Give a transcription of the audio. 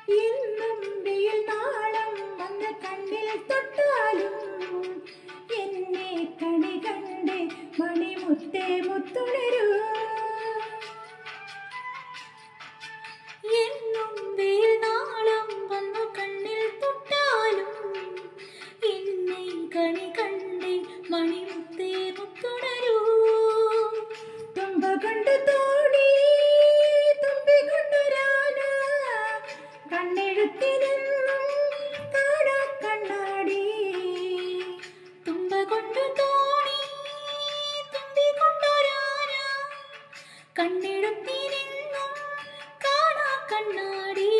എന്നും വെയിൽ നാളം വന്ന് കണ്ണിൽ തൊട്ടാലും എന്നെ കണി കണ്ട് മണിമുത്തേ മുത്തുണരൂ. എന്നും വെയിൽ നാളം വന്നു കണ്ണിൽ തൊട്ടാലും എന്നെ കണി കണ്ട് മണിമുത്തേ മുത്തുണരൂ. തുമ്പ കൊണ്ട് തോണി തുമ്പി കൊണ്ടൊരാന കണ്ണെഴുത്തിനെന്നും കാണാ കണ്ണാടി. തുമ്പ കൊണ്ട് തോണി തുമ്പി കൊണ്ടൊരാന കണ്ണെഴുത്തിനെന്നും കാണാ കണ്ണാടി.